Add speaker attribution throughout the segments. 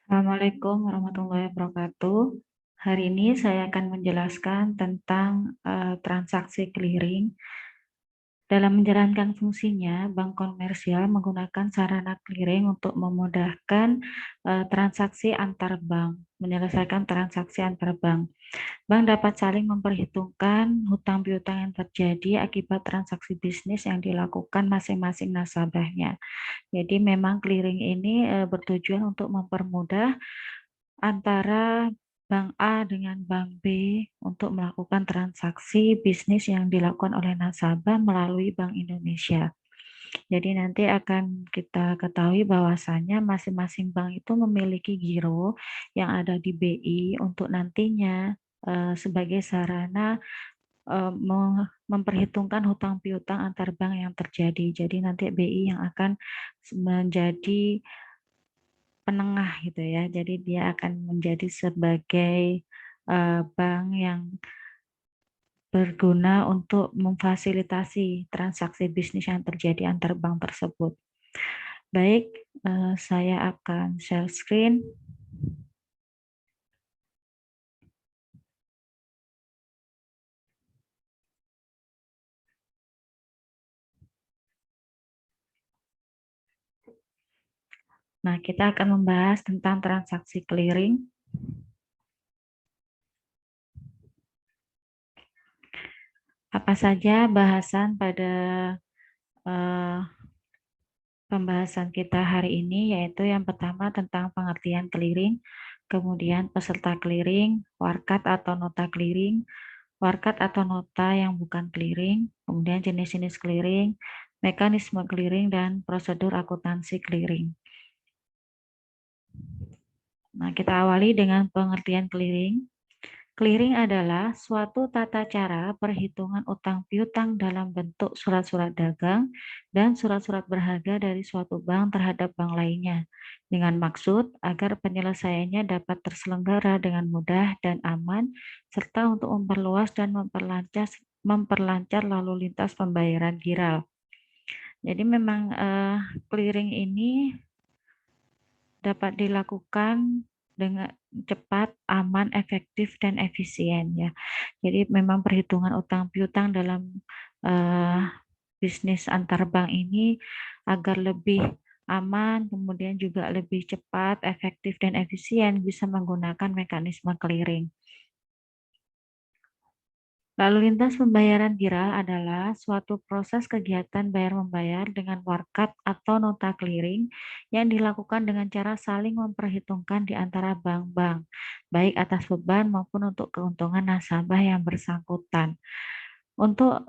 Speaker 1: Assalamualaikum warahmatullahi wabarakatuh. Hari ini saya akan menjelaskan tentang transaksi clearing. Dalam menjalankan fungsinya, bank komersial menggunakan sarana clearing untuk memudahkan transaksi antar bank, menyelesaikan transaksi antar bank. Bank dapat saling memperhitungkan hutang piutang yang terjadi akibat transaksi bisnis yang dilakukan masing-masing nasabahnya. Jadi memang clearing ini bertujuan untuk mempermudah antara Bank A dengan Bank B untuk melakukan transaksi bisnis yang dilakukan oleh nasabah melalui Bank Indonesia. Jadi nanti akan kita ketahui bahwasannya masing-masing bank itu memiliki giro yang ada di BI untuk nantinya sebagai sarana memperhitungkan hutang piutang antar bank yang terjadi. Jadi nanti BI yang akan menjadi penengah gitu ya. Jadi dia akan menjadi sebagai bank yang berguna untuk memfasilitasi transaksi bisnis yang terjadi antar bank tersebut. Baik, saya akan share screen. Nah, kita akan membahas tentang transaksi clearing. Apa saja bahasan pada pembahasan kita hari ini, yaitu yang pertama tentang pengertian clearing, kemudian peserta clearing, warkat atau nota clearing, warkat atau nota yang bukan clearing, kemudian jenis-jenis clearing, mekanisme clearing, dan prosedur akuntansi clearing. Nah, kita awali dengan pengertian clearing. Clearing adalah suatu tata cara perhitungan utang piutang dalam bentuk surat-surat dagang dan surat-surat berharga dari suatu bank terhadap bank lainnya, dengan maksud agar penyelesaiannya dapat terselenggara dengan mudah dan aman, serta untuk memperluas dan memperlancar lalu lintas pembayaran giral. Jadi memang clearing ini dapat dilakukan dengan cepat, aman, efektif, dan efisien ya. Jadi memang perhitungan utang piutang dalam bisnis antar bank ini agar lebih aman, kemudian juga lebih cepat, efektif, dan efisien bisa menggunakan mekanisme clearing. Lalu lintas pembayaran giral adalah suatu proses kegiatan bayar-membayar dengan warkat atau nota clearing yang dilakukan dengan cara saling memperhitungkan di antara bank-bank, baik atas beban maupun untuk keuntungan nasabah yang bersangkutan. Untuk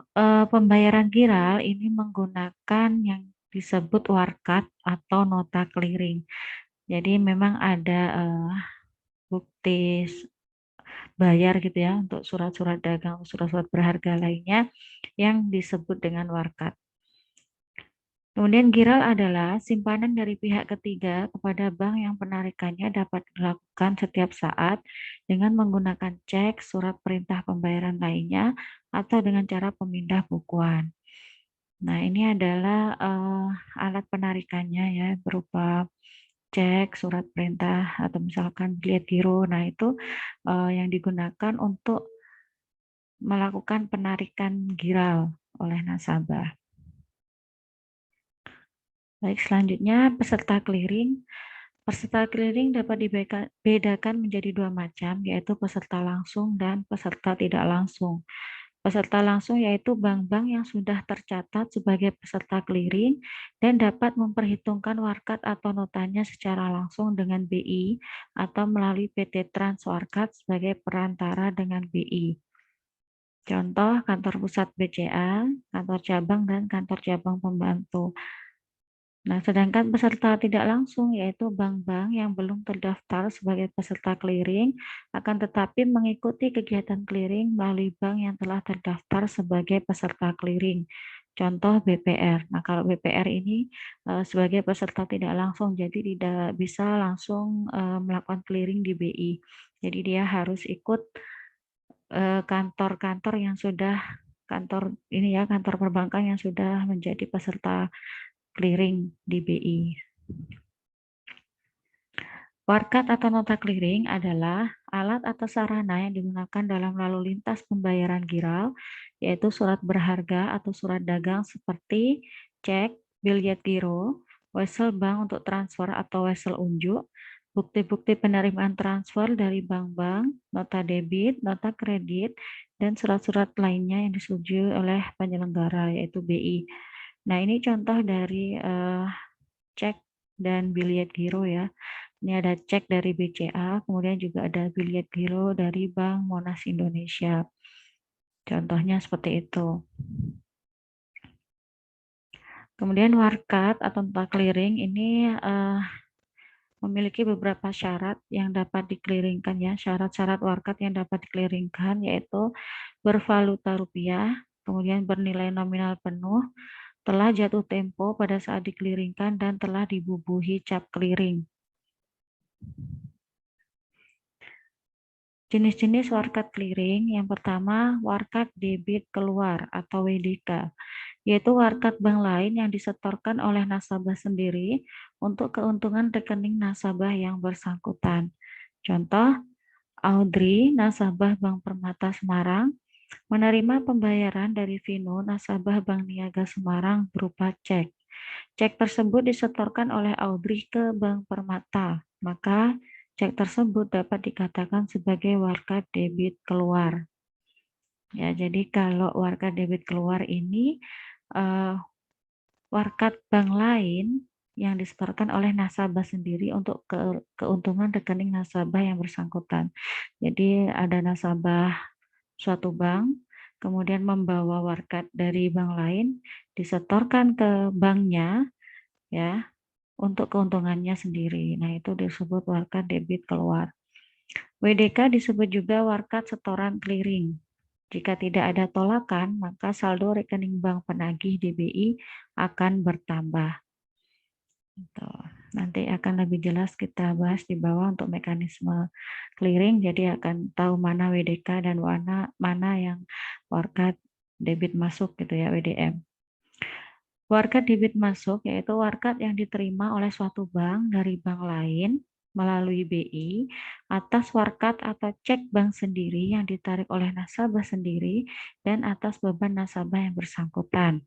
Speaker 1: pembayaran giral ini menggunakan yang disebut warkat atau nota clearing. Jadi memang ada bukti bayar gitu ya untuk surat-surat dagang, surat-surat berharga lainnya yang disebut dengan warkat. Kemudian giral adalah simpanan dari pihak ketiga kepada bank yang penarikannya dapat dilakukan setiap saat dengan menggunakan cek, surat perintah pembayaran lainnya, atau dengan cara pemindah bukuan. Nah, ini adalah alat penarikannya ya berupa cek, surat perintah, atau misalkan lihat giro. Nah, itu yang digunakan untuk melakukan penarikan giral oleh nasabah. Baik, selanjutnya peserta clearing. Peserta clearing dapat dibedakan menjadi dua macam, yaitu peserta langsung dan peserta tidak langsung. Peserta langsung yaitu bank-bank yang sudah tercatat sebagai peserta clearing dan dapat memperhitungkan warkat atau notanya secara langsung dengan BI atau melalui PT Trans Warkat sebagai perantara dengan BI. Contoh kantor pusat BCA, kantor cabang, dan kantor cabang pembantu. Nah, sedangkan peserta tidak langsung yaitu bank-bank yang belum terdaftar sebagai peserta clearing akan tetapi mengikuti kegiatan clearing melalui bank yang telah terdaftar sebagai peserta clearing. Contoh BPR. Nah, kalau BPR ini sebagai peserta tidak langsung, jadi tidak bisa langsung melakukan clearing di BI. Jadi dia harus ikut kantor-kantor yang sudah kantor perbankan yang sudah menjadi peserta clearing di BI. Warkat atau nota clearing adalah alat atau sarana yang digunakan dalam lalu lintas pembayaran giral, yaitu surat berharga atau surat dagang seperti cek, biljet giro, wesel bank untuk transfer atau wesel unjuk, bukti-bukti penerimaan transfer dari bank-bank, nota debit, nota kredit, dan surat-surat lainnya yang disetujui oleh penyelenggara, yaitu BI. Nah, ini contoh dari cek dan biljet giro ya. Ini ada cek dari BCA, kemudian juga ada biljet giro dari Bank Monas Indonesia. Contohnya seperti itu. Kemudian warkat atau nota clearing ini memiliki beberapa syarat yang dapat dikeliringkan ya. Syarat-syarat warkat yang dapat dikeliringkan yaitu bervaluta rupiah, kemudian bernilai nominal penuh, telah jatuh tempo pada saat dikeliringkan dan telah dibubuhi cap clearing. Jenis-jenis warkat clearing, yang pertama warkat debit keluar atau WDK, yaitu warkat bank lain yang disetorkan oleh nasabah sendiri untuk keuntungan rekening nasabah yang bersangkutan. Contoh, Audrey, nasabah Bank Permata Semarang, menerima pembayaran dari Vino, nasabah Bank Niaga Semarang berupa cek. Cek tersebut disetorkan oleh Audrey ke Bank Permata, maka cek tersebut dapat dikatakan sebagai warkat debit keluar. Ya, jadi kalau warkat debit keluar ini warkat bank lain yang disetorkan oleh nasabah sendiri untuk keuntungan rekening nasabah yang bersangkutan. Jadi ada nasabah suatu bank, kemudian membawa warkat dari bank lain, disetorkan ke banknya, ya, untuk keuntungannya sendiri. Nah, itu disebut warkat debit keluar. WDK disebut juga warkat setoran clearing. Jika tidak ada tolakan, maka saldo rekening bank penagih DBI akan bertambah. Nanti akan lebih jelas kita bahas di bawah untuk mekanisme clearing, jadi akan tahu mana WDK dan mana yang warkat debit masuk gitu ya, WDM. Warkat debit masuk yaitu warkat yang diterima oleh suatu bank dari bank lain melalui BI atas warkat atau cek bank sendiri yang ditarik oleh nasabah sendiri dan atas beban nasabah yang bersangkutan.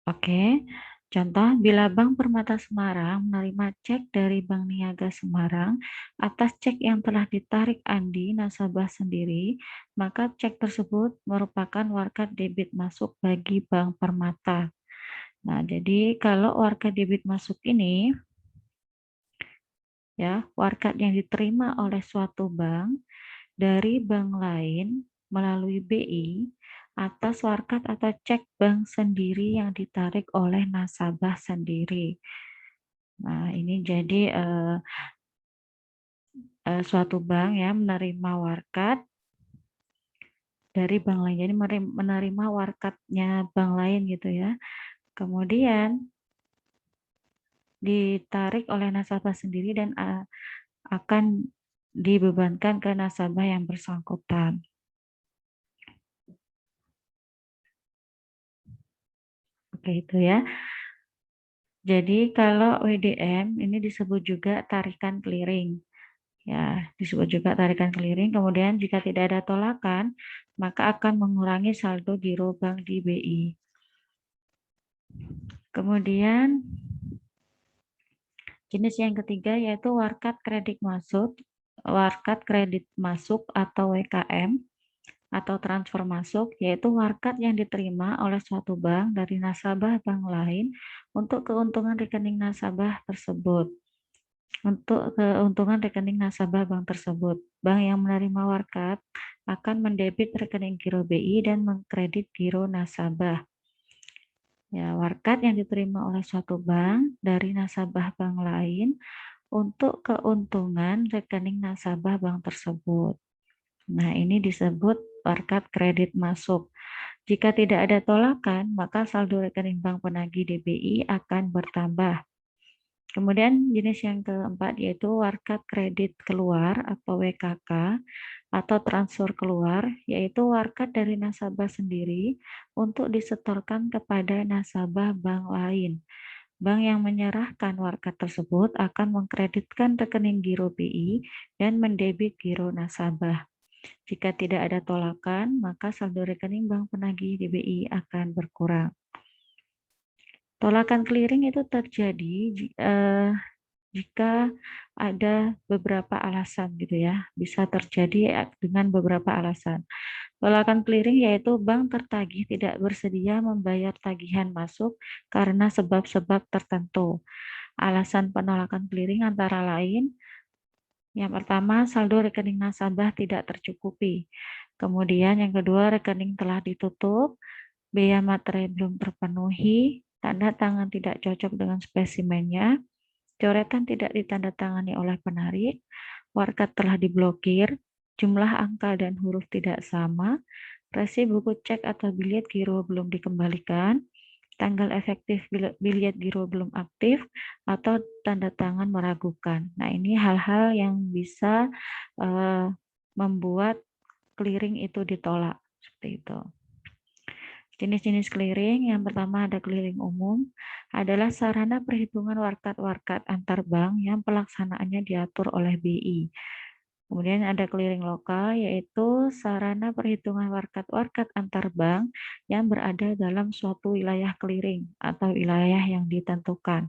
Speaker 1: Oke, contoh bila Bank Permata Semarang menerima cek dari Bank Niaga Semarang atas cek yang telah ditarik Andi nasabah sendiri, maka cek tersebut merupakan warkat debit masuk bagi Bank Permata. Nah, jadi kalau warkat debit masuk ini, ya, warkat yang diterima oleh suatu bank dari bank lain melalui BI atas warkat atau cek bank sendiri yang ditarik oleh nasabah sendiri. Nah, ini jadi suatu bank ya menerima warkat dari bank lain. Jadi menerima warkatnya bank lain gitu ya. Kemudian ditarik oleh nasabah sendiri dan akan dibebankan ke nasabah yang bersangkutan. Oke, itu ya. Jadi kalau WDM ini disebut juga tarikan clearing. Ya, disebut juga tarikan clearing. Kemudian jika tidak ada tolakan, maka akan mengurangi saldo giro bank di BI. Kemudian jenis yang ketiga yaitu warkat kredit masuk atau WKM atau transfer masuk, yaitu warkat yang diterima oleh suatu bank dari nasabah bank lain untuk keuntungan rekening nasabah tersebut. Untuk keuntungan rekening nasabah bank tersebut, bank yang menerima warkat akan mendebit rekening giro BI dan mengkredit giro nasabah. Ya, warkat yang diterima oleh suatu bank dari nasabah bank lain untuk keuntungan rekening nasabah bank tersebut. Nah, ini disebut warkat kredit masuk. Jika tidak ada tolakan, maka saldo rekening bank penagih DBI akan bertambah. Kemudian jenis yang keempat yaitu warkat kredit keluar atau WKK atau transfer keluar, yaitu warkat dari nasabah sendiri untuk disetorkan kepada nasabah bank lain. Bank yang menyerahkan warkat tersebut akan mengkreditkan rekening giro BI dan mendebit giro nasabah. Jika tidak ada tolakan, maka saldo rekening bank penagih di BI akan berkurang. Tolakan clearing itu terjadi jika ada beberapa alasan gitu ya, bisa terjadi dengan beberapa alasan. Tolakan clearing yaitu bank tertagih tidak bersedia membayar tagihan masuk karena sebab-sebab tertentu. Alasan penolakan clearing antara lain, yang pertama saldo rekening nasabah tidak tercukupi. Kemudian yang kedua rekening telah ditutup, biaya materai belum terpenuhi, tanda tangan tidak cocok dengan spesimennya, coretan tidak ditandatangani oleh penarik, warkat telah diblokir, jumlah angka dan huruf tidak sama, resi buku cek atau biliet giro belum dikembalikan, tanggal efektif biliet giro belum aktif, atau tanda tangan meragukan. Nah, ini hal-hal yang bisa membuat clearing itu ditolak. Seperti itu. Jenis-jenis clearing, yang pertama ada clearing umum, adalah sarana perhitungan warkat-warkat antar bank yang pelaksanaannya diatur oleh BI. Kemudian ada clearing lokal, yaitu sarana perhitungan warkat-warkat antar bank yang berada dalam suatu wilayah clearing atau wilayah yang ditentukan.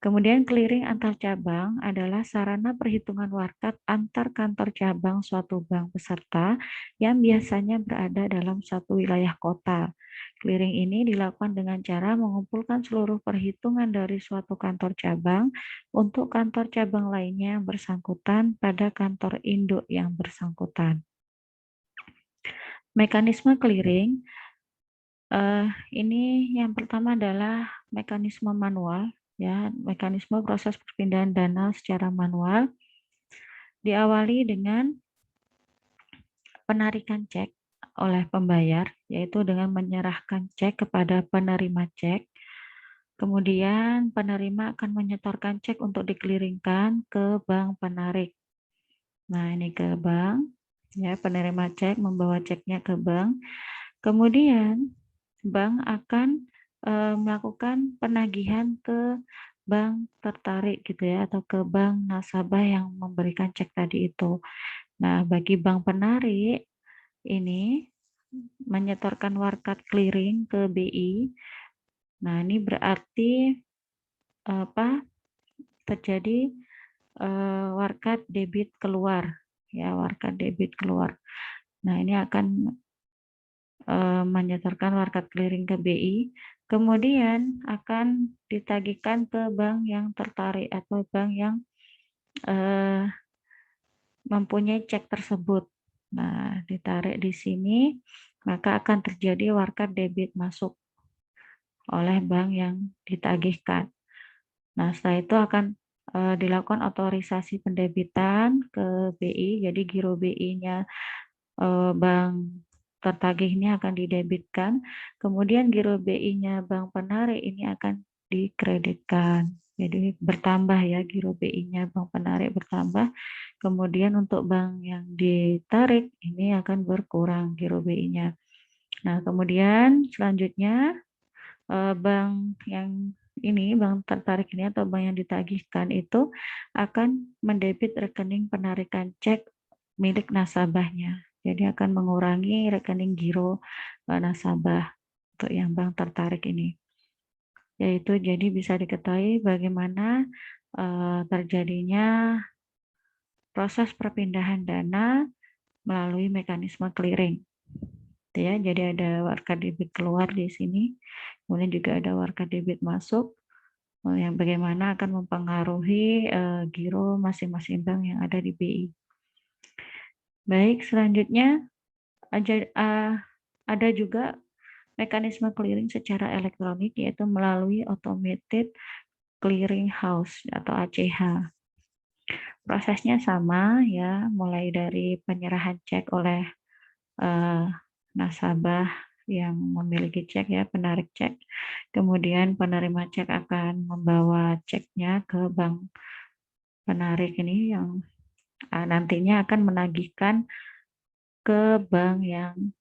Speaker 1: Kemudian clearing antar cabang adalah sarana perhitungan warkat antar kantor cabang suatu bank peserta yang biasanya berada dalam satu wilayah kota. Clearing ini dilakukan dengan cara mengumpulkan seluruh perhitungan dari suatu kantor cabang untuk kantor cabang lainnya yang bersangkutan pada kantor induk yang bersangkutan. Mekanisme clearing ini yang pertama adalah mekanisme manual, ya, mekanisme proses perpindahan dana secara manual, diawali dengan penarikan cek oleh pembayar, yaitu dengan menyerahkan cek kepada penerima cek. Kemudian penerima akan menyetorkan cek untuk dikeliringkan ke bank penarik. Nah, ini ke bank, ya, penerima cek membawa ceknya ke bank. Kemudian bank akan melakukan penagihan ke bank tertarik gitu ya, atau ke bank nasabah yang memberikan cek tadi itu. Nah, bagi bank penarik ini menyetorkan warkat clearing ke BI. Nah, ini berarti apa? Terjadi warkat debit keluar, ya, warkat debit keluar. Nah, ini akan menyetorkan warkat clearing ke BI, kemudian akan ditagihkan ke bank yang tertarik atau bank yang mempunyai cek tersebut. Nah, ditarik di sini, maka akan terjadi warkat debit masuk oleh bank yang ditagihkan. Nah, setelah itu akan dilakukan otorisasi pendebitan ke BI, jadi giro BI-nya bank tertagih ini akan didebitkan, kemudian giro BI-nya bank penarik ini akan dikreditkan. Jadi bertambah ya, giro BI-nya bank penarik bertambah, kemudian untuk bank yang ditarik ini akan berkurang giro BI-nya. Nah, kemudian selanjutnya bank yang ini, bank tertarik ini atau bank yang ditagihkan itu akan mendebit rekening penarikan cek milik nasabahnya. Jadi akan mengurangi rekening giro nasabah untuk yang bank tertarik ini. Yaitu jadi bisa diketahui bagaimana terjadinya proses perpindahan dana melalui mekanisme clearing. Ya, jadi ada warkat debit keluar di sini, kemudian juga ada warkat debit masuk, yang bagaimana akan mempengaruhi giro masing-masing bank yang ada di BI. Baik, selanjutnya ada juga mekanisme clearing secara elektronik, yaitu melalui Automated Clearing House atau ACH. Prosesnya sama ya, mulai dari penyerahan cek oleh nasabah yang memiliki cek ya, penarik cek. Kemudian penerima cek akan membawa ceknya ke bank penarik ini yang nantinya akan menagihkan ke bank yang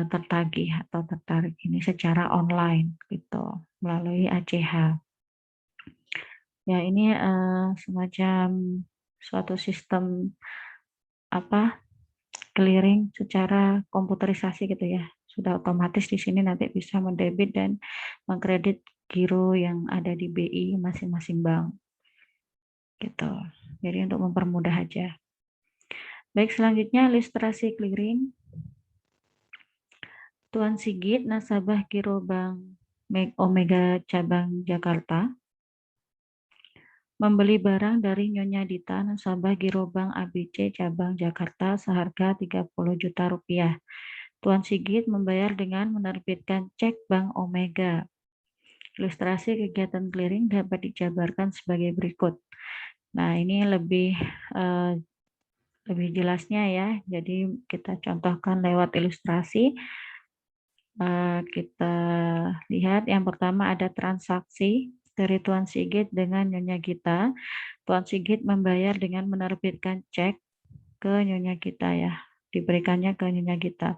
Speaker 1: tertagih atau tertarik ini secara online gitu melalui ACH. Ya, ini semacam suatu sistem clearing secara komputerisasi gitu ya. Sudah otomatis di sini nanti bisa mendebit dan mengkredit giro yang ada di BI masing-masing bank. Gitu. Jadi untuk mempermudah aja. Baik, selanjutnya ilustrasi clearing. Tuan Sigit, nasabah giro Bank Omega Cabang Jakarta, membeli barang dari Nyonya Dita, nasabah giro Bank ABC Cabang Jakarta seharga 30 juta rupiah. Tuan Sigit membayar dengan menerbitkan cek Bank Omega. Ilustrasi kegiatan clearing dapat dijabarkan sebagai berikut. Nah, ini lebih jelasnya ya. Jadi kita contohkan lewat ilustrasi. Kita lihat yang pertama ada transaksi dari Tuan Sigit dengan Nyonya Gita. Tuan Sigit membayar dengan menerbitkan cek ke Nyonya Gita ya. Diberikannya ke Nyonya Gita.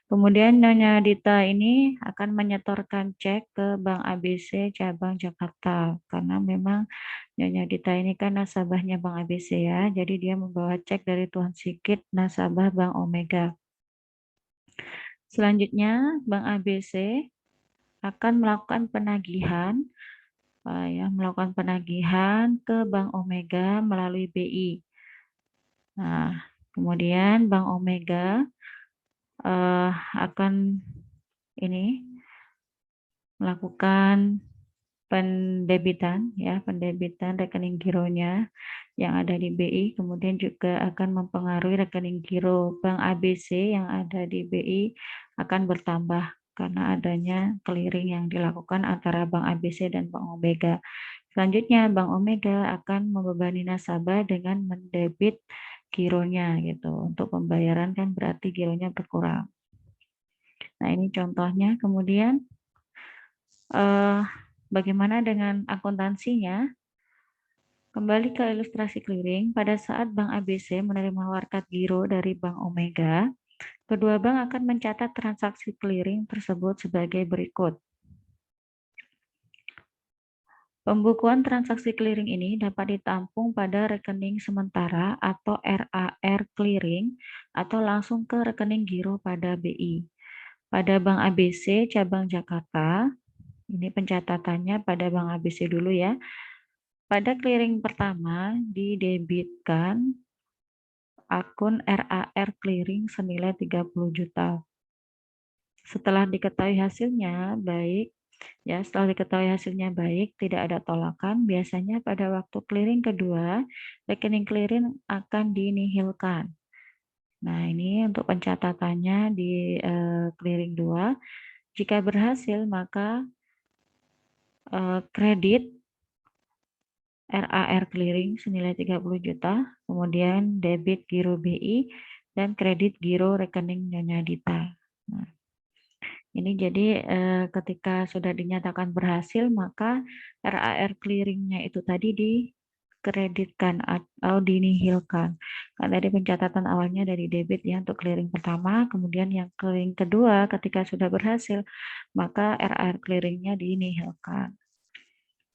Speaker 1: Kemudian Nyonya Dita ini akan menyetorkan cek ke Bank ABC Cabang Jakarta. Karena memang Nyonya Dita ini kan nasabahnya Bank ABC ya. Jadi dia membawa cek dari Tuan Sigit, nasabah Bank Omega. Selanjutnya Bank ABC akan melakukan penagihan ke Bank Omega melalui BI. Nah, kemudian Bank Omega akan melakukan pendebitan rekening gironya yang ada di BI, kemudian juga akan mempengaruhi rekening giro Bank ABC yang ada di BI akan bertambah karena adanya clearing yang dilakukan antara Bank ABC dan Bank Omega. Selanjutnya, Bank Omega akan membebani nasabah dengan mendebit gironya gitu. Untuk pembayaran kan berarti gironya berkurang. Nah, ini contohnya. Kemudian bagaimana dengan akuntansinya? Kembali ke ilustrasi clearing, pada saat Bank ABC menerima warkat giro dari Bank Omega, kedua bank akan mencatat transaksi clearing tersebut sebagai berikut. Pembukuan transaksi clearing ini dapat ditampung pada rekening sementara atau RAR clearing atau langsung ke rekening giro pada BI. Pada Bank ABC Cabang Jakarta, ini pencatatannya pada Bank ABC dulu ya. Pada clearing pertama didebitkan akun RAR clearing senilai 30 juta. Setelah diketahui hasilnya baik, tidak ada tolakan, biasanya pada waktu clearing kedua, rekening clearing akan dinihilkan. Nah, ini untuk pencatatannya di clearing 2. Jika berhasil, maka kredit RAR clearing senilai 30 juta, kemudian debit giro BI, dan kredit giro rekening Nyonya Dita. Nah, ini jadi ketika sudah dinyatakan berhasil, maka RAR clearingnya itu tadi dikreditkan atau dinihilkan. Karena tadi pencatatan awalnya dari debit ya untuk clearing pertama, kemudian yang clearing kedua ketika sudah berhasil, maka RAR clearingnya dinihilkan.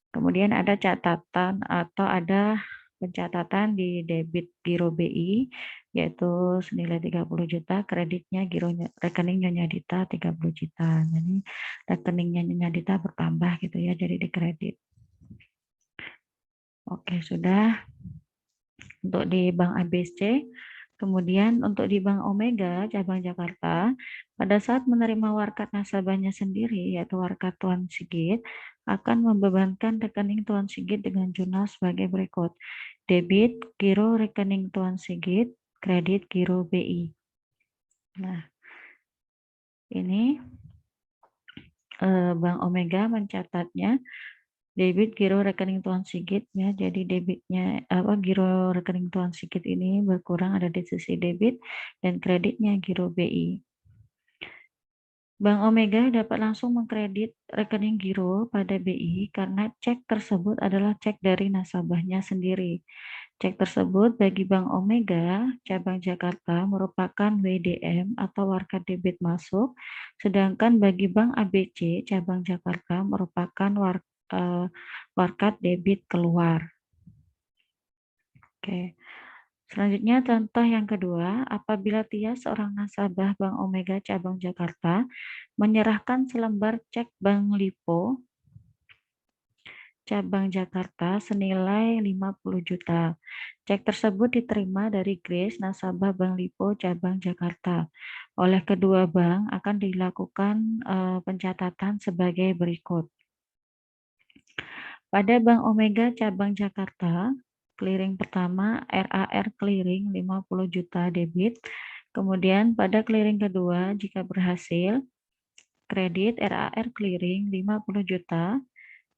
Speaker 1: Kemudian ada catatan atau ada pencatatan di debit giro BI yaitu senilai 30 juta, kreditnya rekening Nyonya Dita 30 juta. Jadi rekeningnya Nyonya Dita bertambah gitu ya, jadi dikredit. Oke, sudah untuk di Bank ABC. Kemudian untuk di Bank Omega Cabang Jakarta, pada saat menerima warkat nasabahnya sendiri, yaitu warkat Tuan Sigit, akan membebankan rekening Tuan Sigit dengan jurnal sebagai berikut. Debit giro rekening Tuan Sigit, kredit giro BI. Nah, ini Bank Omega mencatatnya debit giro rekening Tuan Sigit ya. Jadi debitnya giro rekening Tuan Sigit ini berkurang ada di sisi debit dan kreditnya giro BI. Bank Omega dapat langsung mengkredit rekening giro pada BI karena cek tersebut adalah cek dari nasabahnya sendiri. Cek tersebut bagi Bank Omega Cabang Jakarta merupakan WDM atau warkat debit masuk, sedangkan bagi Bank ABC Cabang Jakarta merupakan warkat debit keluar. Oke. Selanjutnya contoh yang kedua, apabila Tia seorang nasabah Bank Omega cabang Jakarta menyerahkan selembar cek Bank Lipo cabang Jakarta senilai 50 juta. Cek tersebut diterima dari Grace, nasabah Bank Lipo cabang Jakarta. Oleh kedua bank akan dilakukan pencatatan sebagai berikut. Pada Bank Omega cabang Jakarta, clearing pertama RAR clearing 50 juta debit. Kemudian pada clearing kedua jika berhasil, kredit RAR clearing 50 juta,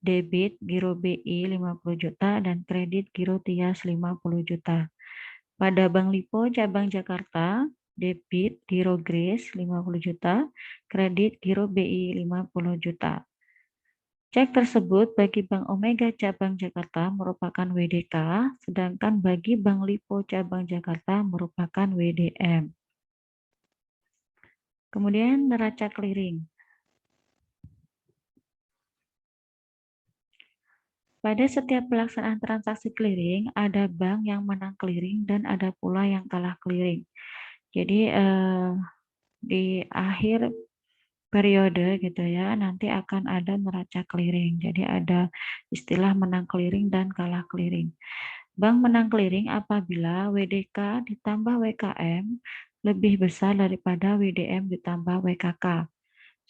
Speaker 1: debit giro BI 50 juta, dan kredit giro Tias 50 juta. Pada Bank Lipo cabang Jakarta, debit giro Grace 50 juta, kredit giro BI 50 juta. Cek tersebut bagi Bank Omega cabang Jakarta merupakan WDK, sedangkan bagi Bank Lipo cabang Jakarta merupakan WDM. Kemudian neraca clearing. Pada setiap pelaksanaan transaksi clearing, ada bank yang menang clearing dan ada pula yang kalah clearing. Jadi di akhir periode gitu ya, nanti akan ada neraca clearing. Jadi ada istilah menang clearing dan kalah clearing. Bank menang clearing apabila WDK ditambah WKM lebih besar daripada WDM ditambah WKK.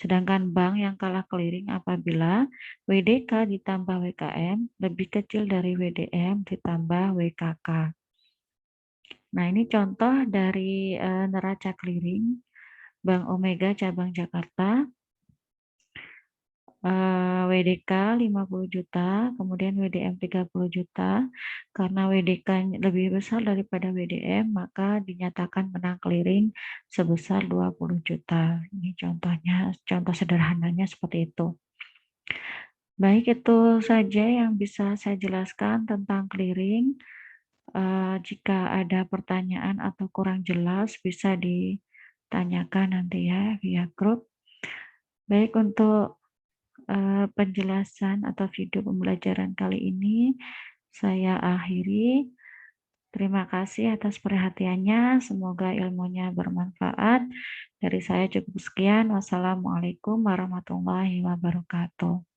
Speaker 1: Sedangkan bank yang kalah clearing apabila WDK ditambah WKM lebih kecil dari WDM ditambah WKK. Nah, ini contoh dari neraca clearing Bank Omega cabang Jakarta. WDK 50 juta, kemudian WDM 30 juta. Karena WDK lebih besar daripada WDM, maka dinyatakan menang clearing sebesar 20 juta. Ini contohnya, contoh sederhananya seperti itu. Baik, itu saja yang bisa saya jelaskan tentang clearing. Jika ada pertanyaan atau kurang jelas, bisa ditanyakan nanti ya via grup. Baik, untuk penjelasan atau video pembelajaran kali ini saya akhiri. Terima kasih atas perhatiannya. Semoga ilmunya bermanfaat. Dari saya cukup sekian. Wassalamualaikum warahmatullahi wabarakatuh.